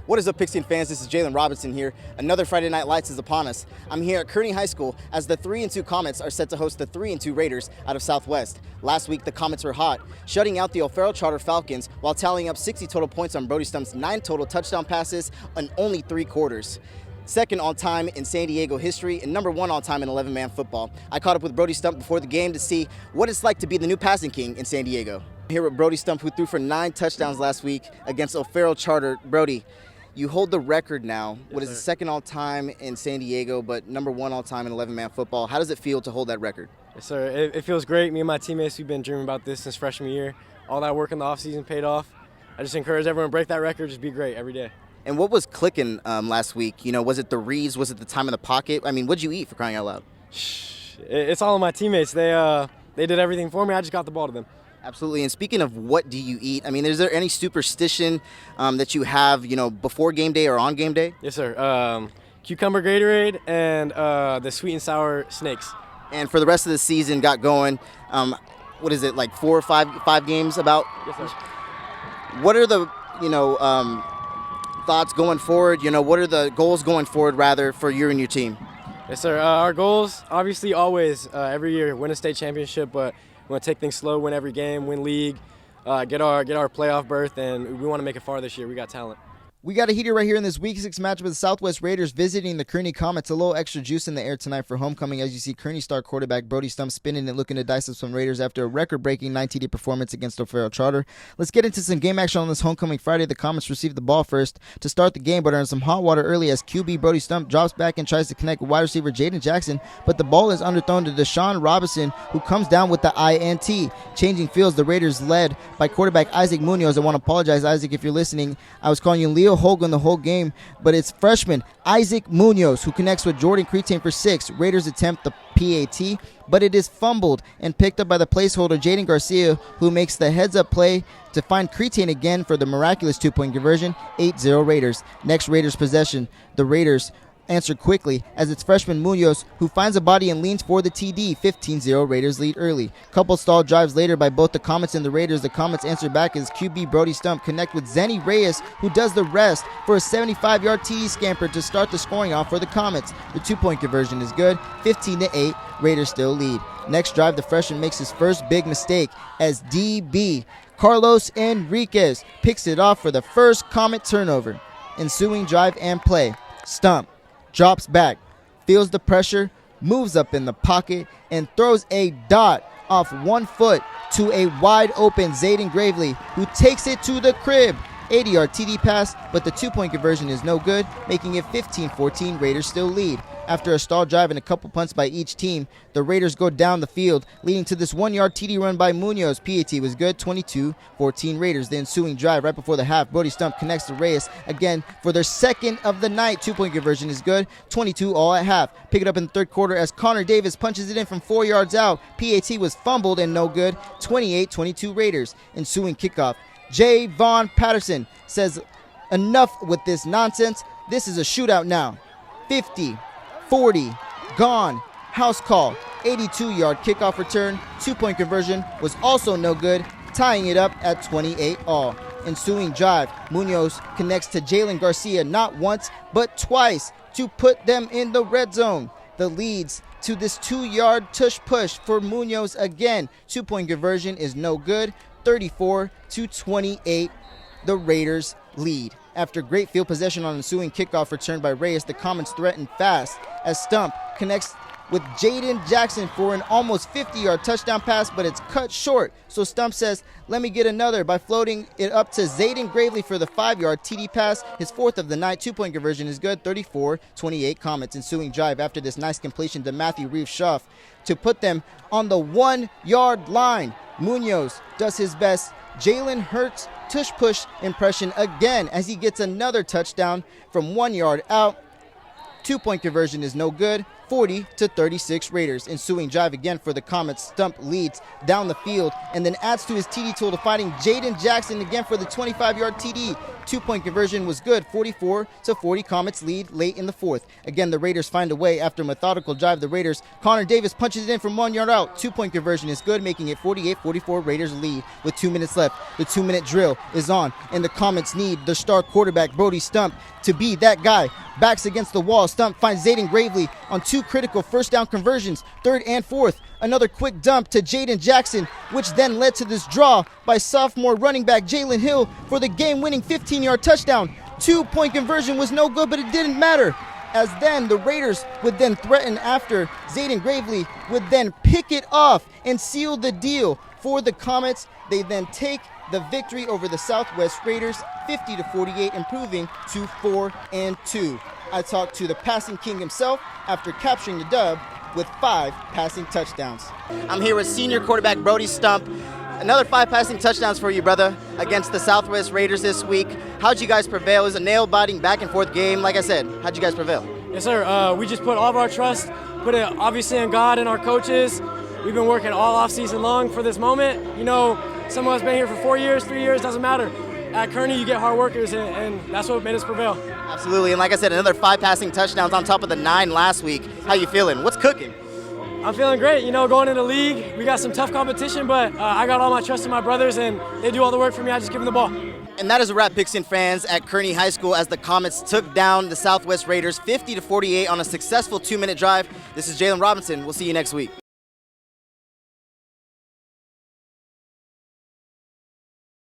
What is up, Pigskin fans? This is Jalen Robinson here. Another Friday Night Lights is upon us. I'm here at Kearny High School as the 3-2 Comets are set to host the 3-2 Raiders out of Southwest. Last week, the Comets were hot, shutting out the O'Farrell Charter Falcons while tallying up 60 total points on Brody Stump's 9 total touchdown passes in only 3 quarters. Second all time in San Diego history and number 1 all time in 11-man football. I caught up with Brody Stump before the game to see what it's like to be the new passing king in San Diego. I'm here with Brody Stump, who threw for 9 touchdowns last week against O'Farrell Charter. Brody, you hold the record now. What is the second all time in San Diego, but number 1 all time in 11-man football? How does it feel to hold that record? Yes, sir. It feels great. Me and my teammates, we've been dreaming about this since freshman year. All that work in the offseason paid off. I just encourage everyone to break that record, just be great every day. And what was clicking last week? You know, was it the reads? Was it the time in the pocket? I mean, what'd you eat, for crying out loud? It's all of my teammates. They did everything for me. I just got the ball to them. Absolutely. And speaking of what do you eat, I mean, is there any superstition that you have, you know, before game day or on game day? Yes, sir. Cucumber Gatorade and the sweet and sour snakes. And for the rest of the season, got going, what is it, like 4 or 5 games about? Yes, sir. What are the, thoughts going forward? You know, what are the goals going forward, rather, for you and your team? Yes, sir. Our goals, obviously, always, every year, win a state championship, but we want to take things slow, win every game, win league, get our playoff berth, and we want to make it far this year. We got talent. We got a heater right here in this Week 6 matchup with the Southwest Raiders visiting the Kearny Comets. A little extra juice in the air tonight for homecoming as you see Kearny star quarterback Brody Stump spinning and looking to dice up some Raiders after a record-breaking 9 TD performance against O'Farrell Charter. Let's get into some game action on this homecoming Friday. The Comets received the ball first to start the game, but are in some hot water early as QB Brody Stump drops back and tries to connect with wide receiver Jaden Jackson, but the ball is underthrown to Deshaun Robinson, who comes down with the INT. Changing fields, the Raiders led by quarterback Isaac Munoz. I want to apologize, Isaac, if you're listening. I was calling you Leo Hogan the whole game, but it's freshman Isaac Munoz who connects with Jordan Cretan for 6. Raiders attempt the PAT, but it is fumbled and picked up by the placeholder Jaden Garcia, who makes the heads-up play to find Cretan again for the miraculous 2-point conversion. 8-0 Raiders. Next Raiders possession, the Raiders answer quickly as it's freshman Munoz who finds a body and leans for the TD. 15-0 Raiders lead early. Couple stall drives later by both the Comets and the Raiders. The Comets answer back as QB Brody Stump connect with Zenny Reyes, who does the rest for a 75-yard TD scamper to start the scoring off for the Comets. The 2-point conversion is good. 15-8 Raiders still lead. Next drive, the freshman makes his first big mistake as DB Carlos Enriquez picks it off for the first Comet turnover. Ensuing drive and play. Stump drops back, feels the pressure, moves up in the pocket, and throws a dot off 1 foot to a wide open Zayden Gravely, who takes it to the crib. 80-yard TD pass, but the 2-point conversion is no good, making it 15-14. Raiders still lead. After a stall drive and a couple punts by each team, the Raiders go down the field, leading to this 1-yard TD run by Munoz. PAT was good. 22-14 Raiders. The ensuing drive right before the half, Brody Stump connects to Reyes again for their second of the night. 2-point conversion is good. 22 all at half. Pick it up in the third quarter as Connor Davis punches it in from 4 yards out. PAT was fumbled and no good. 28-22 Raiders. Ensuing kickoff, J. Vaughn Patterson says, enough with this nonsense. This is a shootout now. 50, 40, gone. House call. 82-yard kickoff return. 2-point conversion was also no good, tying it up at 28 all. Ensuing drive, Munoz connects to Jalen Garcia not once, but twice to put them in the red zone. The leads to this 2-yard tush-push for Munoz again. 2-point conversion is no good. 34-28, the Raiders lead. After great field possession on ensuing kickoff return by Reyes, the Comets threaten fast as Stump connects with Jaden Jackson for an almost 50-yard touchdown pass, but it's cut short. So Stump says, let me get another by floating it up to Zayden Gravely for the 5-yard TD pass, his 4th of the night. 2-point conversion is good. 34-28 Comets. Ensuing drive after this nice completion to Matthew Reeves-Schaff to put them on the 1-yard line. Munoz does his best Jalen Hurts tush-push impression again as he gets another touchdown from 1 yard out. 2-point conversion is no good. 40-36 Raiders. Ensuing drive again for the Comets. Stump leads down the field and then adds to his TD total, finding Jaden Jackson again for the 25-yard TD. 2-point conversion was good. 44-40 Comets lead late in the fourth. Again, the Raiders find a way after a methodical drive. The Raiders, Connor Davis punches it in from 1 yard out. 2-point conversion is good, making it 48-44 Raiders lead with 2 minutes left. The 2-minute drill is on, and the Comets need their star quarterback Brody Stump to be that guy. Backs against the wall. Stump finds Zayden Gravely on 2 critical first down conversions, 3rd and 4th. Another quick dump to Jaden Jackson, which then led to this draw by sophomore running back Jalen Hill for the game-winning 15-yard touchdown. 2-point conversion was no good, but it didn't matter, as then the Raiders would then threaten after Zayden Gravely would then pick it off and seal the deal for the Comets. They then take the victory over the Southwest Raiders, 50-48, improving to 4-2. I talked to the passing king himself after capturing the dub with 5 passing touchdowns. I'm here with senior quarterback Brody Stump. Another 5 passing touchdowns for you, brother, against the Southwest Raiders this week. How'd you guys prevail? It was a nail-biting back-and-forth game. Like I said, how'd you guys prevail? Yes, sir. We just put all of our trust, put it obviously in God and our coaches. We've been working all off-season long for this moment. You know, someone has been here for 4 years, 3 years, doesn't matter. At Kearny, you get hard workers, and that's what made us prevail. Absolutely, and like I said, another 5 passing touchdowns on top of the 9 last week. How you feeling? What's cooking? I'm feeling great. You know, going into the league, we got some tough competition, but I got all my trust in my brothers, and they do all the work for me. I just give them the ball. And that is a wrap, Pigskin fans, at Kearny High School as the Comets took down the Southwest Raiders 50-48 on a successful 2-minute drive. This is Jalen Robinson. We'll see you next week.